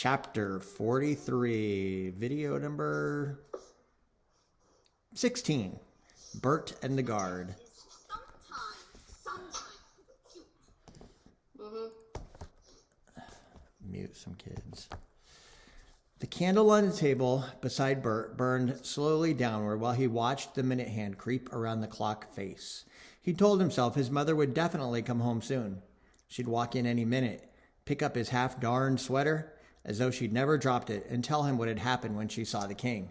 Chapter 43, video number 16, Bert and the Guard. Mute some kids. The candle on the table beside Bert burned slowly downward while he watched the minute hand creep around the clock face. He told himself his mother would definitely come home soon. She'd walk in any minute, pick up his half-darned sweater, as though she'd never dropped it, and tell him what had happened when she saw the king.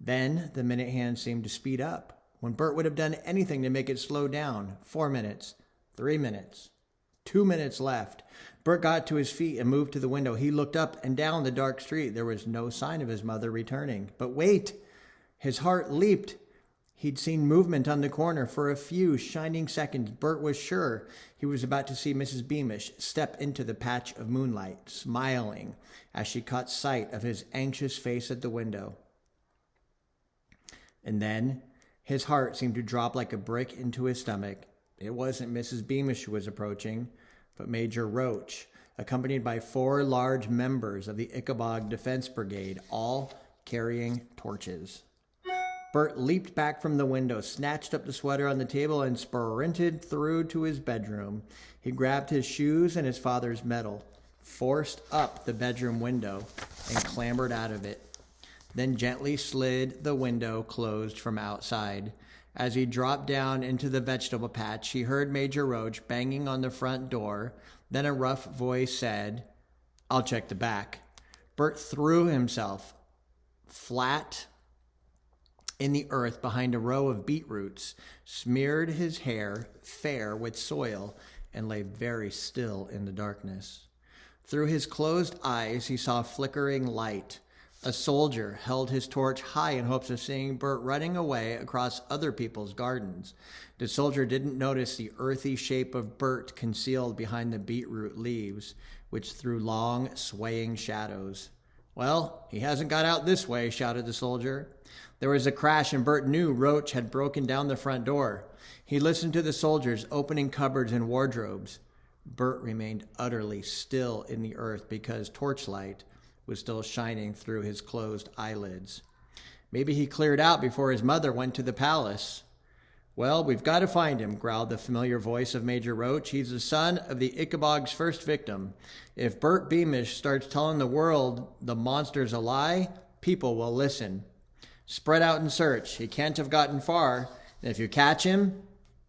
Then the minute hand seemed to speed up, when Bert would have done anything to make it slow down. 4 minutes, 3 minutes, 2 minutes left. Bert got to his feet and moved to the window. He looked up and down the dark street. There was no sign of his mother returning. But wait! His heart leaped. He'd seen movement on the corner. For a few shining seconds, Bert was sure he was about to see Mrs. Beamish step into the patch of moonlight, smiling as she caught sight of his anxious face at the window. And then his heart seemed to drop like a brick into his stomach. It wasn't Mrs. Beamish who was approaching, but Major Roach, accompanied by 4 large members of the Ickabog Defense Brigade, all carrying torches. Bert leaped back from the window, snatched up the sweater on the table, and sprinted through to his bedroom. He grabbed his shoes and his father's medal, forced up the bedroom window, and clambered out of it. Then gently slid the window closed from outside. As he dropped down into the vegetable patch, he heard Major Roach banging on the front door. Then a rough voice said, "I'll check the back." Bert threw himself flat in the earth behind a row of beetroots, smeared his hair fair with soil, and lay very still in the darkness. Through his closed eyes, he saw flickering light. A soldier held his torch high in hopes of seeing Bert running away across other people's gardens. The soldier didn't notice the earthy shape of Bert concealed behind the beetroot leaves, which threw long, swaying shadows. "Well, he hasn't got out this way," shouted the soldier. There was a crash, and Bert knew Roach had broken down the front door. He listened to the soldiers opening cupboards and wardrobes. Bert remained utterly still in the earth because torchlight was still shining through his closed eyelids. Maybe he cleared out before his mother went to the palace. "Well, we've got to find him," growled the familiar voice of Major Roach. "He's the son of the Ickabog's first victim. If Bert Beamish starts telling the world the monster's a lie, people will listen. Spread out and search. He can't have gotten far. And if you catch him,"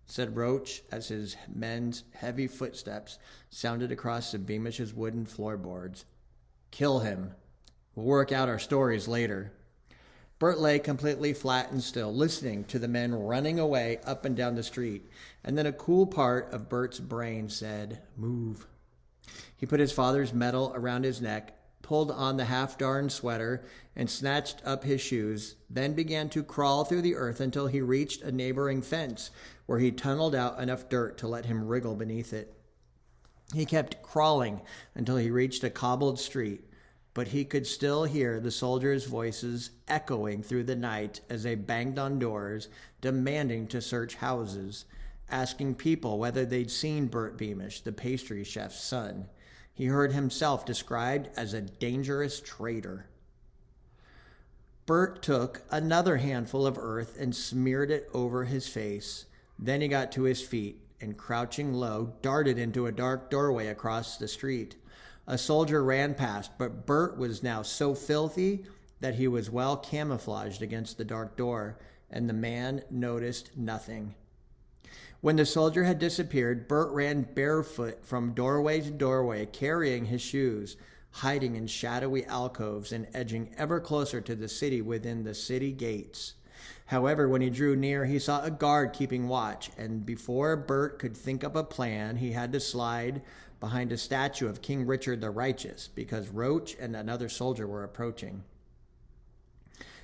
said Roach as his men's heavy footsteps sounded across the Beamish's wooden floorboards, "kill him. We'll work out our stories later." Bert lay completely flat and still, listening to the men running away up and down the street. And then a cool part of Bert's brain said, "Move." He put his father's medal around his neck, pulled on the half-darned sweater, and snatched up his shoes, then began to crawl through the earth until he reached a neighboring fence, where he tunneled out enough dirt to let him wriggle beneath it. He kept crawling until he reached a cobbled street, but he could still hear the soldiers' voices echoing through the night as they banged on doors, demanding to search houses, asking people whether they'd seen Bert Beamish, the pastry chef's son. He heard himself described as a dangerous traitor. Bert took another handful of earth and smeared it over his face. Then he got to his feet and, crouching low, darted into a dark doorway across the street. A soldier ran past, but Bert was now so filthy that he was well camouflaged against the dark door, and the man noticed nothing. When the soldier had disappeared, Bert ran barefoot from doorway to doorway, carrying his shoes, hiding in shadowy alcoves and edging ever closer to the city within the city gates. However, when he drew near, he saw a guard keeping watch, and before Bert could think up a plan, he had to slide behind a statue of King Richard the Righteous, because Roach and another soldier were approaching.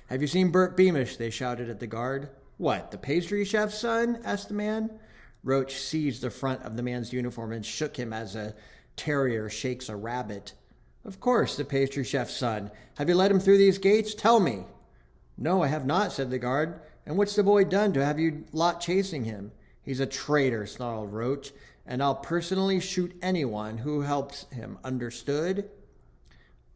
"Have you seen Bert Beamish?" they shouted at the guard. "What, the pastry chef's son?" asked the man. Roach seized the front of the man's uniform and shook him as a terrier shakes a rabbit. "Of course, the pastry chef's son. Have you let him through these gates? Tell me." "No, I have not," said the guard. "And what's the boy done to have you lot chasing him?" "He's a traitor," snarled Roach, "and I'll personally shoot anyone who helps him. Understood?"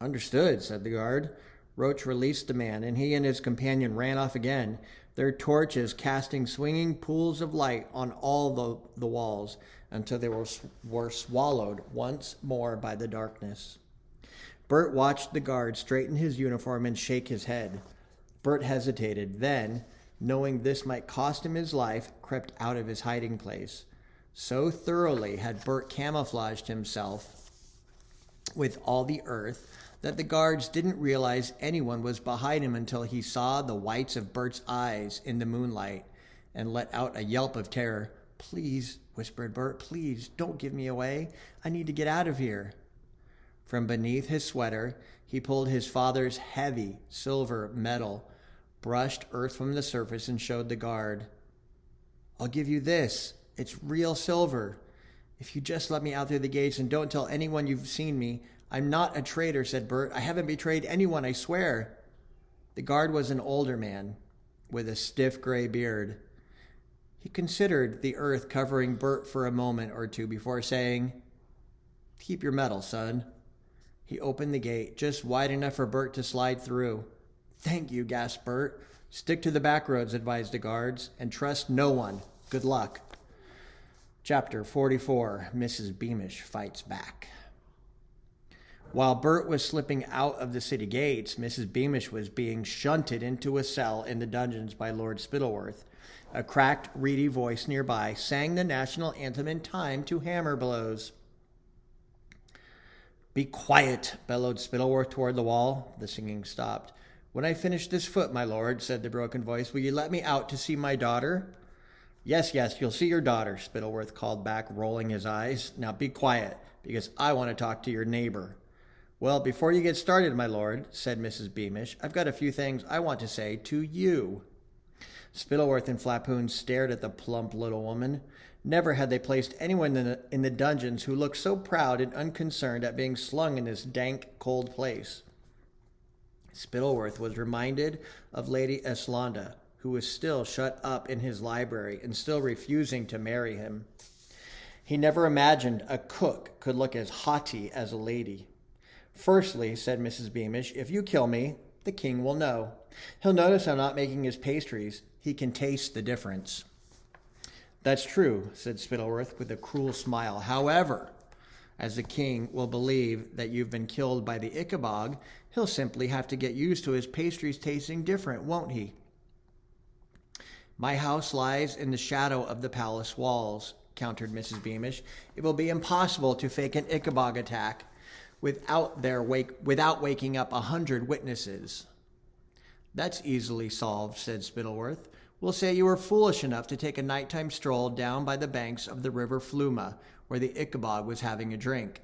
Understood, said the guard. Roach released the man, and he and his companion ran off again, their torches casting swinging pools of light on all the walls until they were swallowed once more by the darkness. Bert watched the guard straighten his uniform and shake his head. Bert hesitated, then, knowing this might cost him his life, crept out of his hiding place. So thoroughly had Bert camouflaged himself with all the earth that the guards didn't realize anyone was behind him until he saw the whites of Bert's eyes in the moonlight and let out a yelp of terror. "Please," whispered Bert, "please, don't give me away. I need to get out of here." From beneath his sweater, he pulled his father's heavy silver medal, brushed earth from the surface, and showed the guard. "I'll give you this. It's real silver. If you just let me out through the gates and don't tell anyone you've seen me." "I'm not a traitor," said Bert. "I haven't betrayed anyone, I swear." The guard was an older man with a stiff gray beard. He considered the earth covering Bert for a moment or two before saying, "Keep your medal, son." He opened the gate just wide enough for Bert to slide through. "Thank you," gasped Bert. "Stick to the back roads," advised the guards, "and trust no one. Good luck." Chapter 44, Mrs. Beamish Fights Back. While Bert was slipping out of the city gates, Mrs. Beamish was being shunted into a cell in the dungeons by Lord Spittleworth. A cracked, reedy voice nearby sang the national anthem in time to hammer blows. "Be quiet," bellowed Spittleworth toward the wall. The singing stopped. "When I finish this foot, my lord," said the broken voice, "will you let me out to see my daughter?" Yes, you'll see your daughter," Spittleworth called back, rolling his eyes. "Now be quiet, because I want to talk to your neighbor." "Well, before you get started, my lord," said Mrs. Beamish, "I've got a few things I want to say to you." Spittleworth and Flapoon stared at the plump little woman. Never had they placed anyone in the dungeons who looked so proud and unconcerned at being slung in this dank, cold place. Spittleworth was reminded of Lady Eslanda, who was still shut up in his library and still refusing to marry him. He never imagined a cook could look as haughty as a lady. "Firstly," said Mrs. Beamish, "if you kill me, the king will know. He'll notice I'm not making his pastries. He can taste the difference." "That's true," said Spittleworth with a cruel smile. "However, as the king will believe that you've been killed by the Ickabog, he'll simply have to get used to his pastries tasting different, won't he?" "My house lies in the shadow of the palace walls," countered Mrs. Beamish. "It will be impossible to fake an Ickabog attack without waking up 100 witnesses." "That's easily solved," said Spittleworth. "We'll say you were foolish enough to take a nighttime stroll down by the banks of the river Fluma, where the Ickabog was having a drink."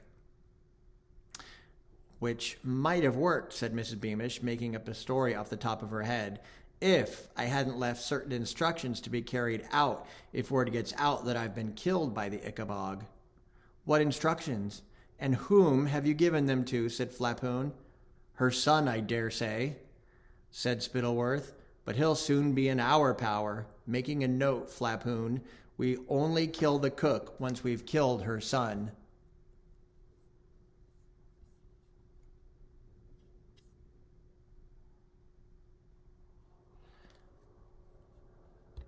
"Which might have worked," said Mrs. Beamish, making up a story off the top of her head, "if I hadn't left certain instructions to be carried out if word gets out that I've been killed by the Ickabog." "What instructions? And whom have you given them to?" said Flapoon. "Her son, I dare say," said Spittleworth. "But he'll soon be in our power. Making a note, Flapoon. We only kill the cook once we've killed her son."